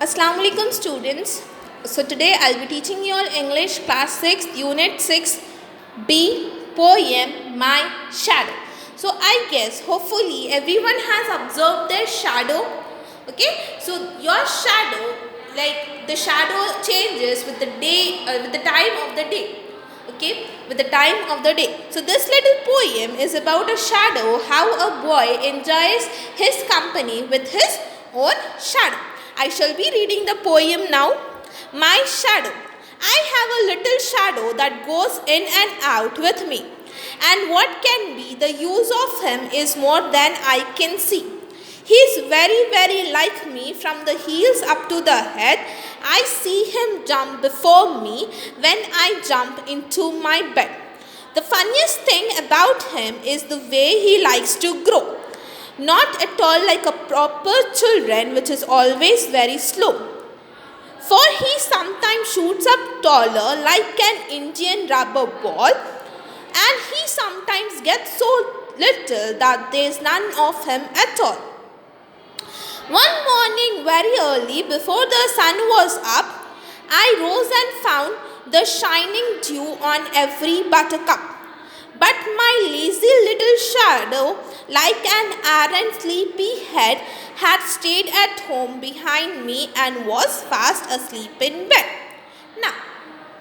Assalamu alaikum students. So today I'll be teaching you all English class 6 unit 6 B poem My Shadow. So I guess hopefully everyone has observed their shadow. Okay, so your shadow, like the shadow changes with the day, with the time of the day. Okay, with the time of the day. So this little poem is about a shadow, how a boy enjoys his company with his own shadow. I shall be reading the poem now. My shadow. I have a little shadow that goes in and out with me, and what can be the use of him is more than I can see. He is very, very like me from the heels up to the head. I see him jump before me when I jump into my bed. The funniest thing about him is the way he likes to grow. Not at all like a proper children, which is always very slow. For he sometimes shoots up taller like an Indian rubber ball, and he sometimes gets so little that there is none of him at all. One morning very early before the sun was up, I rose and found the shining dew on every buttercup. But my lazy little shadow, like an errant sleepy head, had stayed at home behind me and was fast asleep in bed. Now,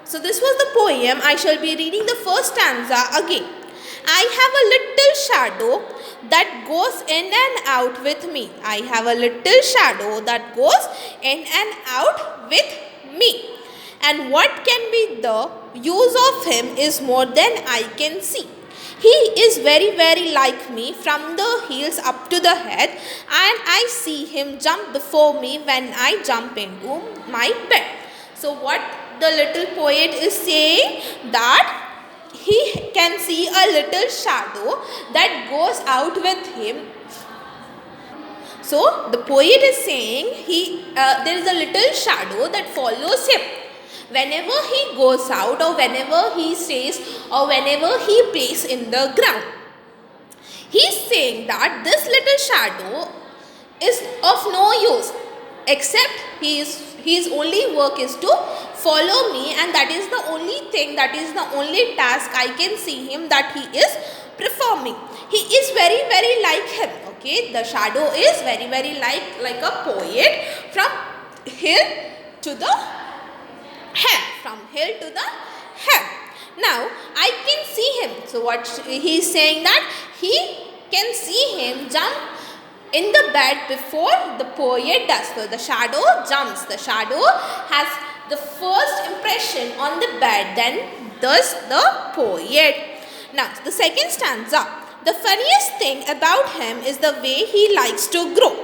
so this was the poem. I shall be reading the first stanza again. I have a little shadow that goes in and out with me. I have a little shadow that goes in and out with me. And what can be the use of him is more than I can see. He is very, very like me from the heels up to the head, and I see him jump before me when I jump into my bed. So what the little poet is saying, that he can see a little shadow that goes out with him. So the poet is saying there is a little shadow that follows him whenever he goes out, or whenever he stays, or whenever he plays in the ground. He is saying that this little shadow is of no use, except his only work is to follow me, and that is the only thing, that is the only task I can see him that he is performing. He is very, very like him. Okay, the shadow is very, very like a poet from hill to the head, from hill to the head. Now I can see him. So what he is saying, that he can see him jump in the bed before the poet does. So the shadow jumps. The shadow has the first impression on the bed, then does the poet. Now the second stanza. The funniest thing about him is the way he likes to grow.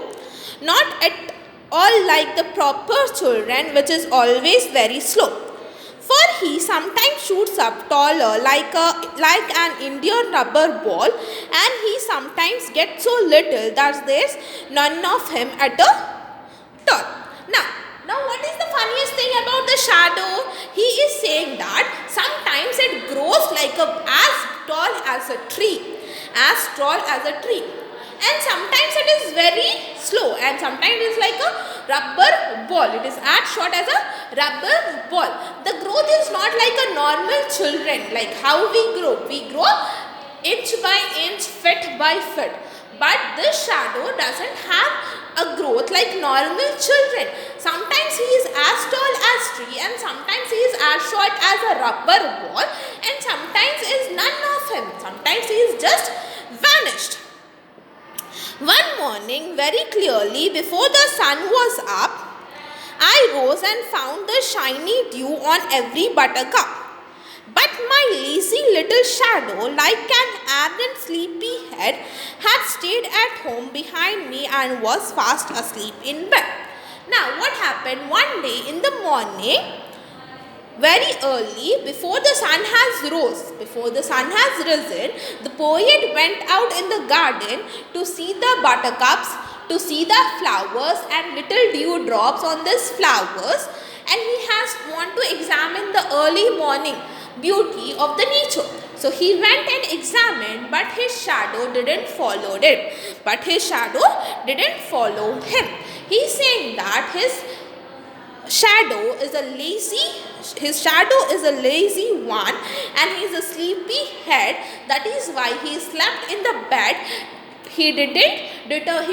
Not at all like the proper children, which is always very slow. For he sometimes shoots up taller like an Indian rubber ball, and he sometimes gets so little that there's none of him at all. Now what is the funniest thing about the shadow? He is saying that sometimes it grows like as tall as a tree, and sometimes it is very slow, and sometimes it is like a rubber ball. It is as short as a rubber ball. The growth is not like a normal children, like how we grow. We grow inch by inch, foot by foot. But this shadow doesn't have a growth like normal children. Sometimes he is as tall as tree, and sometimes he is as short as a rubber ball, and sometimes is none of him. Sometimes he is just vanished. One morning, very clearly, before the sun was up, I rose and found the shiny dew on every buttercup. But my lazy little shadow, like an errant sleepy head, had stayed at home behind me and was fast asleep in bed. Now, what happened one day in the morning, very early, before the sun has risen, the poet went out in the garden to see the buttercups, to see the flowers and little dew drops on these flowers, and he has want to examine the early morning beauty of the nature. So he went and examined, but his shadow didn't follow him. He's saying that his shadow is a lazy, his shadow is a lazy one, and he is a sleepy head. That is why he slept in the bed. He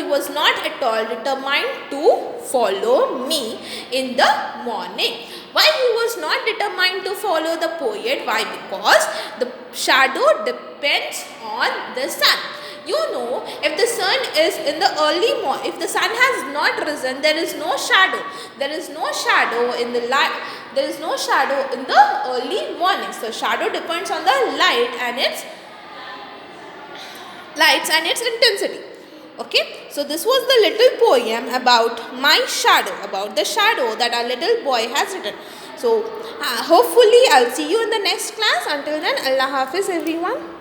was not at all determined to follow me in the morning. Why he was not determined to follow the poet? Why? Because the shadow depends on the sun. You know, if the sun is in the early morning, if the sun has not risen, there is no shadow. There is no shadow in the light. There is no shadow in the early morning. So shadow depends on the lights and its intensity. Okay, so this was the little poem about my shadow, about the shadow that our little boy has written. So hopefully I'll see you in the next class. Until then, Allah Hafiz everyone.